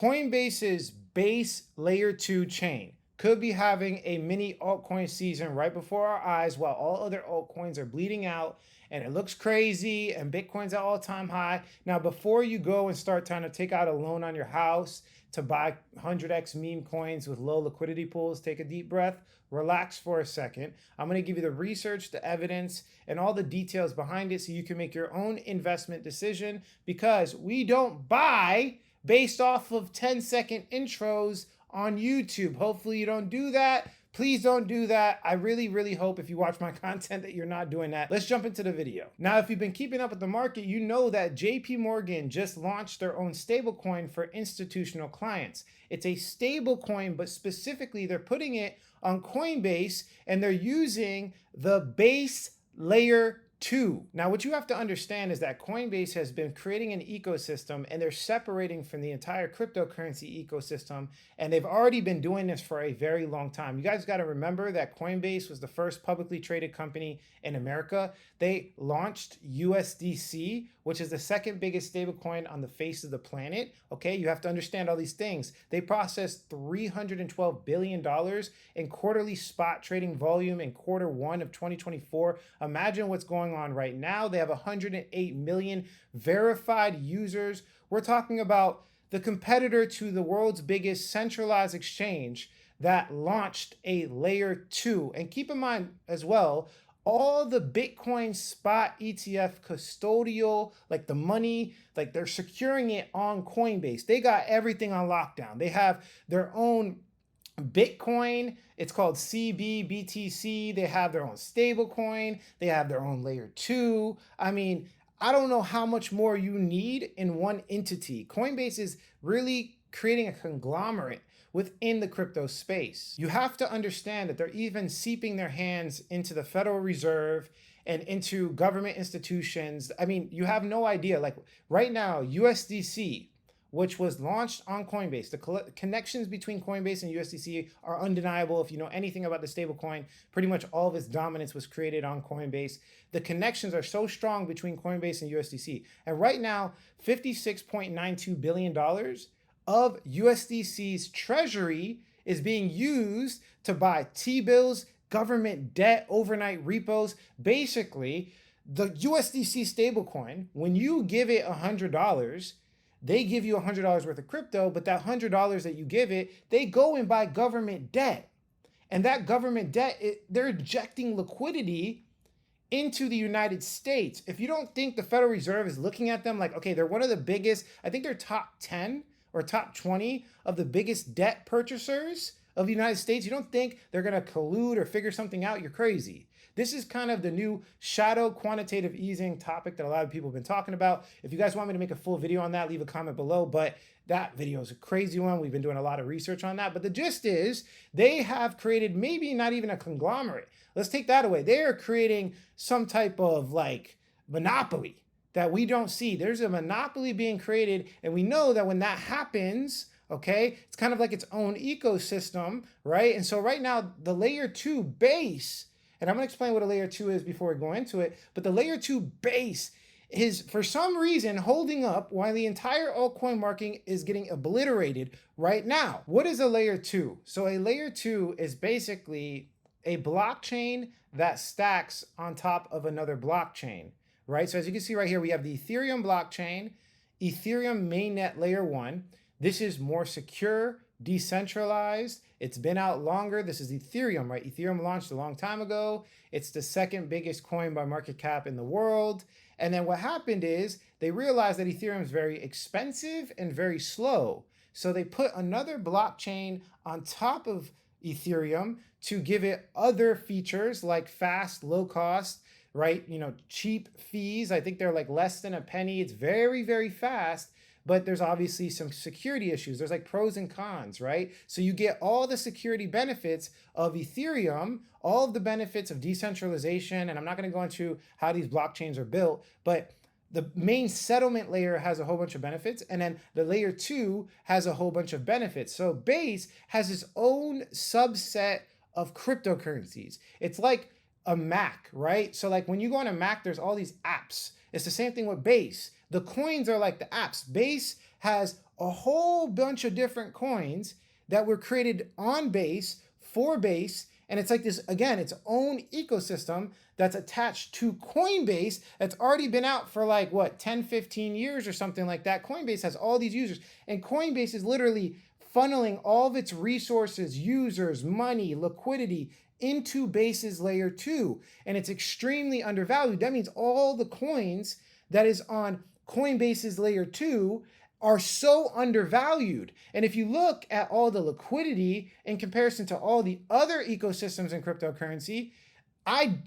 Coinbase's base layer 2 chain could be having a mini altcoin season right before our eyes while all other altcoins are bleeding out and it looks crazy and Bitcoin's at all-time high. Now, before you go and start trying to take out a loan on your house to buy 100x meme coins with low liquidity pools, take a deep breath, relax for a second. I'm going to give you the research, the evidence, and all the details behind it so you can make your own investment decision, because we don't buy based off of 10-second intros on YouTube. Hopefully you don't do that. Please don't do that. I really hope if you watch my content that you're not doing that. Let's jump into the video. Now, if you've been keeping up with the market, you know that JP Morgan just launched their own stablecoin for institutional clients. It's a stablecoin, but specifically they're putting it on Coinbase and they're using the base layer 2. Now, what you have to understand is that Coinbase has been creating an ecosystem and they're separating from the entire cryptocurrency ecosystem. And they've already been doing this for a very long time. You guys got to remember that Coinbase was the first publicly traded company in America. They launched USDC, which is the second biggest stablecoin on the face of the planet. Okay, you have to understand all these things. They processed $312 billion in quarterly spot trading volume in Q1 of 2024. Imagine what's going on right now. They have 108 million verified users. We're talking about the competitor to the world's biggest centralized exchange that launched a layer 2. And keep in mind as well, all the Bitcoin spot ETF custodial, like the money, like they're securing it on Coinbase. They got everything on lockdown. They have their own Bitcoin, it's called CBBTC. They have their own stablecoin. They have their own layer 2. I mean, I don't know how much more you need in one entity. Coinbase is really creating a conglomerate within the crypto space. You have to understand that they're even seeping their hands into the Federal Reserve and into government institutions. I mean, you have no idea. Like right now, USDC, which was launched on Coinbase. The connections between Coinbase and USDC are undeniable. If you know anything about the stablecoin, pretty much all of its dominance was created on Coinbase. The connections are so strong between Coinbase and USDC. And right now, $56.92 billion of USDC's treasury is being used to buy T-bills, government debt, overnight repos. Basically, the USDC stablecoin, when you give it $100, they give you $100 worth of crypto, but that $100 that you give it, they go and buy government debt. And that government debt, they're injecting liquidity into the United States. If you don't think the Federal Reserve is looking at them like, okay, they're one of the biggest, I think they're top 10 or top 20 of the biggest debt purchasers of the United States, you don't think they're gonna collude or figure something out, you're crazy. This is kind of the new shadow quantitative easing topic that a lot of people have been talking about. If you guys want me to make a full video on that, leave a comment below, but that video is a crazy one. We've been doing a lot of research on that, but the gist is they have created maybe not even a conglomerate. Let's take that away. They are creating some type of like monopoly that we don't see. There's a monopoly being created, and we know that when that happens, okay, it's kind of like its own ecosystem, right? And so right now, the layer 2 base, and I'm gonna explain what a layer 2 is before we go into it, but the layer 2 base is for some reason holding up while the entire altcoin market is getting obliterated right now. What is a layer 2? So a layer 2 is basically a blockchain that stacks on top of another blockchain, right? So as you can see right here, we have the Ethereum blockchain, Ethereum mainnet layer 1. This is more secure, decentralized. It's been out longer. This is Ethereum, right? Ethereum launched a long time ago. It's the second biggest coin by market cap in the world. And then what happened is they realized that Ethereum is very expensive and very slow. So they put another blockchain on top of Ethereum to give it other features like fast, low cost, right? You know, cheap fees. I think they're like less than a penny. It's very fast. But there's obviously some security issues. There's like pros and cons, right? So you get all the security benefits of Ethereum, all of the benefits of decentralization, and I'm not gonna go into how these blockchains are built, but the main settlement layer has a whole bunch of benefits, and then the layer 2 has a whole bunch of benefits. So Base has its own subset of cryptocurrencies. It's like a Mac, right? So like when you go on a Mac, there's all these apps. It's the same thing with Base. The coins are like the apps. Base has a whole bunch of different coins that were created on Base for Base. And it's like this, again, its own ecosystem that's attached to Coinbase that's already been out for like, what, 10, 15 years or something like that. Coinbase has all these users, and Coinbase is literally funneling all of its resources, users, money, liquidity into Base's layer 2. And it's extremely undervalued. That means all the coins that is on Coinbase's layer 2 are so undervalued. And if you look at all the liquidity in comparison to all the other ecosystems in cryptocurrency,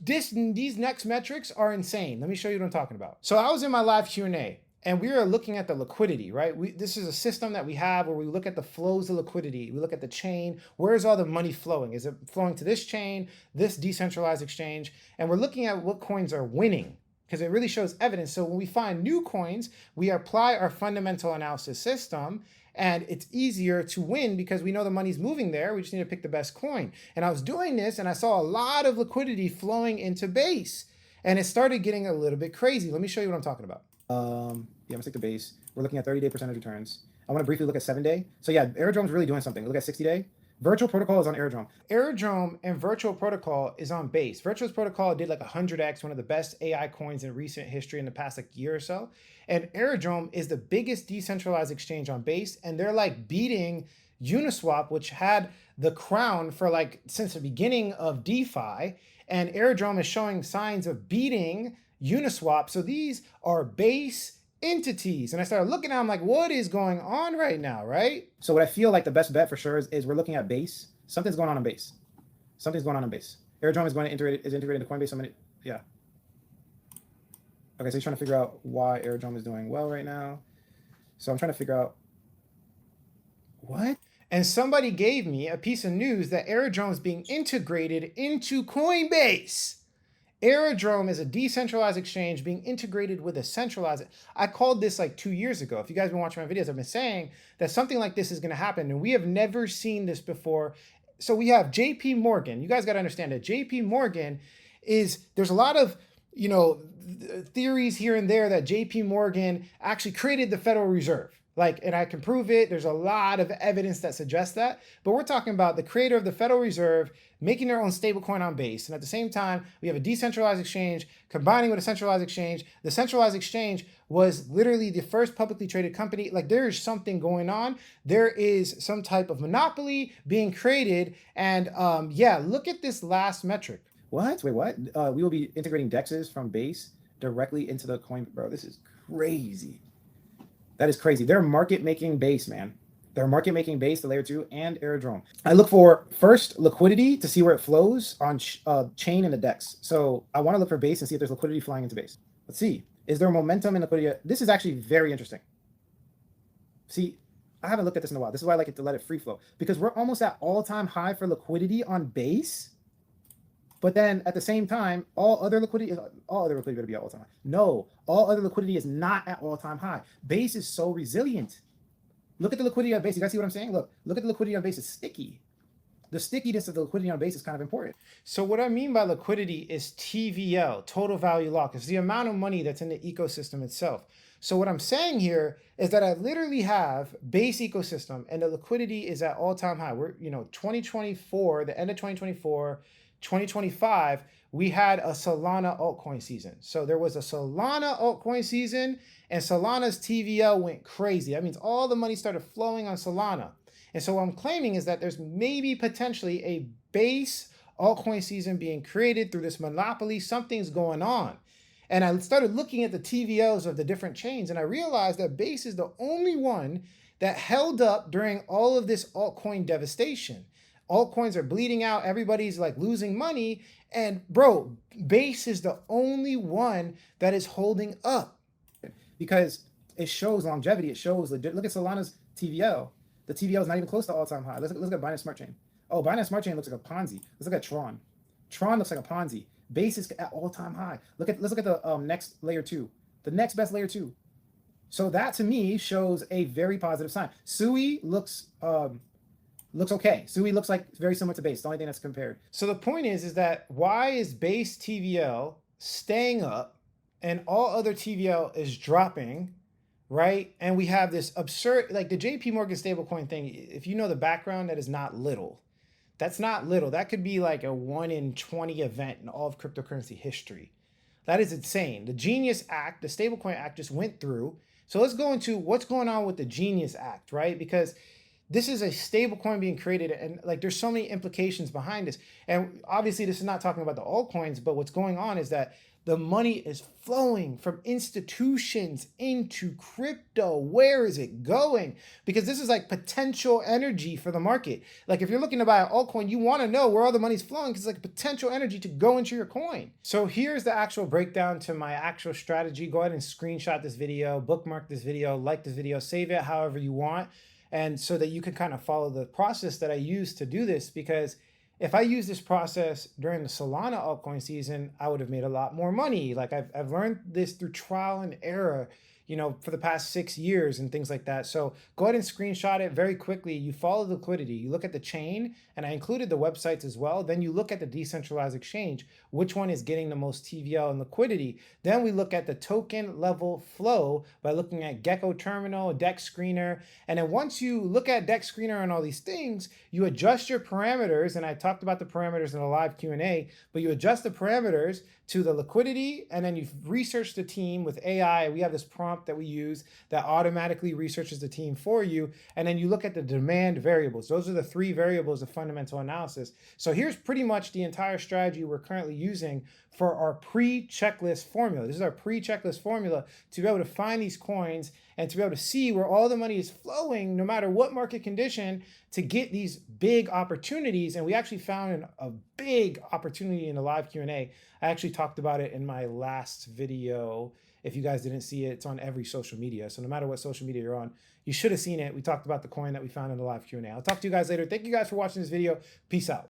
these next metrics are insane. Let me show you what I'm talking about. So I was in my live Q&A and we are looking at the liquidity, right? This is a system that we have where we look at the flows of liquidity. We look at the chain. Where's all the money flowing? Is it flowing to this chain, this decentralized exchange? And we're looking at what coins are winning, because it really shows evidence. So when we find new coins, we apply our fundamental analysis system, and it's easier to win because we know the money's moving there. We just need to pick the best coin. And I was doing this and I saw a lot of liquidity flowing into Base, and it started getting a little bit crazy. Let me show you what I'm talking about. I'm gonna stick to Base. We're looking at 30-day percentage returns. I wanna briefly look at 7-day. So yeah, Aerodrome's really doing something. Look at 60-day. Virtual Protocol is on Aerodrome. Aerodrome and Virtual Protocol is on Base. Virtual Protocol did like 100x, one of the best AI coins in recent history in the past like year or so. And Aerodrome is the biggest decentralized exchange on Base, and they're like beating Uniswap, which had the crown for like since the beginning of DeFi. And Aerodrome is showing signs of beating Uniswap. So these are Base entities. And I started looking at them like, what is going on right now, right? So what I feel like the best bet for sure is we're looking at Base. Something's going on Base. Something's going on Base. Aerodrome is going to integrate into Coinbase. Yeah. Okay, so he's trying to figure out why Aerodrome is doing well right now. So I'm trying to figure out what? And somebody gave me a piece of news that Aerodrome is being integrated into Coinbase. Aerodrome is a decentralized exchange being integrated with a centralized. I called this like 2 years ago. If you guys have been watching my videos, I've been saying that something like this is going to happen, and we have never seen this before. So we have JP Morgan. You guys got to understand that JP Morgan there's a lot of, theories here and there that JP Morgan actually created the Federal Reserve. And I can prove it. There's a lot of evidence that suggests that. But we're talking about the creator of the Federal Reserve making their own stablecoin on Base. And at the same time, we have a decentralized exchange combining with a centralized exchange. The centralized exchange was literally the first publicly traded company. Like, there is something going on. There is some type of monopoly being created. And yeah, look at this last metric. What? Wait, what? We will be integrating DEXs from Base directly into the coin. Bro, this is crazy. That is crazy. They're market-making Base, man. They're market-making Base, the layer 2, and Aerodrome. I look for, first, liquidity to see where it flows on chain and the DEX. So I want to look for Base and see if there's liquidity flying into Base. Let's see. Is there momentum in liquidity? This is actually very interesting. See, I haven't looked at this in a while. This is why I like it to let it free flow. Because we're almost at all-time high for liquidity on Base. But then at the same time, all other liquidity better be at all-time high. No, all other liquidity is not at all-time high. Base is so resilient. Look at the liquidity on Base. You guys see what I'm saying? Look at the liquidity on Base. It's sticky. The stickiness of the liquidity on Base is kind of important. So what I mean by liquidity is TVL, total value lock. It's the amount of money that's in the ecosystem itself. So what I'm saying here is that I literally have Base ecosystem, and the liquidity is at all-time high. We're, 2024, the end of 2024, 2025, we had a Solana altcoin season. So there was a Solana altcoin season, and Solana's TVL went crazy. That means all the money started flowing on Solana. And so what I'm claiming is that there's maybe potentially a Base altcoin season being created through this monopoly. Something's going on. And I started looking at the TVLs of the different chains, and I realized that Base is the only one that held up during all of this altcoin devastation. Altcoins are bleeding out. Everybody's like losing money. And bro, Base is the only one that is holding up because it shows longevity. It shows legit. Look at Solana's TVL. The TVL is not even close to all-time high. Let's look at Binance Smart Chain. Oh, Binance Smart Chain looks like a Ponzi. Let's look at Tron. Tron looks like a Ponzi. Base is at all-time high. Let's look at the next layer 2. The next best layer 2. So that to me shows a very positive sign. Sui looks okay. Sui looks like very similar to Base. The only thing that's compared. So the point is that why is Base TVL staying up and all other TVL is dropping right? And we have this absurd, like the JP Morgan stablecoin thing. If you know the background, that is not little. That's not little. That could be like a 1 in 20 event in all of cryptocurrency history. That is insane. The Genius Act, the Stablecoin Act just went through. So let's go into what's going on with the Genius Act, right? Because this is a stablecoin being created, and like there's so many implications behind this. And obviously, this is not talking about the altcoins, but what's going on is that the money is flowing from institutions into crypto. Where is it going? Because this is like potential energy for the market. Like if you're looking to buy an altcoin, you want to know where all the money's flowing because it's like potential energy to go into your coin. So here's the actual breakdown to my actual strategy. Go ahead and screenshot this video, bookmark this video, like this video, save it however you want. And so that you can kind of follow the process that I use to do this, because if I use this process during the Solana altcoin season, I would have made a lot more money. Like I've learned this through trial and error, for the past 6 years and things like that. So go ahead and screenshot it very quickly. You follow the liquidity, you look at the chain, and I included the websites as well. Then you look at the decentralized exchange, which one is getting the most TVL and liquidity. Then we look at the token level flow by looking at Gecko Terminal, Dex Screener. And then once you look at Dex Screener and all these things, you adjust your parameters. And I talked about the parameters in a live Q&A, but you adjust the parameters to the liquidity, and then you research the team with AI. We have this prompt that we use that automatically researches the team for you. And then you look at the demand variables. Those are the 3 variables of fundamental analysis. So here's pretty much the entire strategy we're currently using for our pre-checklist formula. This is our pre-checklist formula to be able to find these coins and to be able to see where all the money is flowing, no matter what market condition, to get these big opportunities. And we actually found a big opportunity in the live Q&A. I actually talked about it in my last video. If you guys didn't see it, it's on every social media. So no matter what social media you're on, you should have seen it. We talked about the coin that we found in the live Q&A. I'll talk to you guys later. Thank you guys for watching this video. Peace out.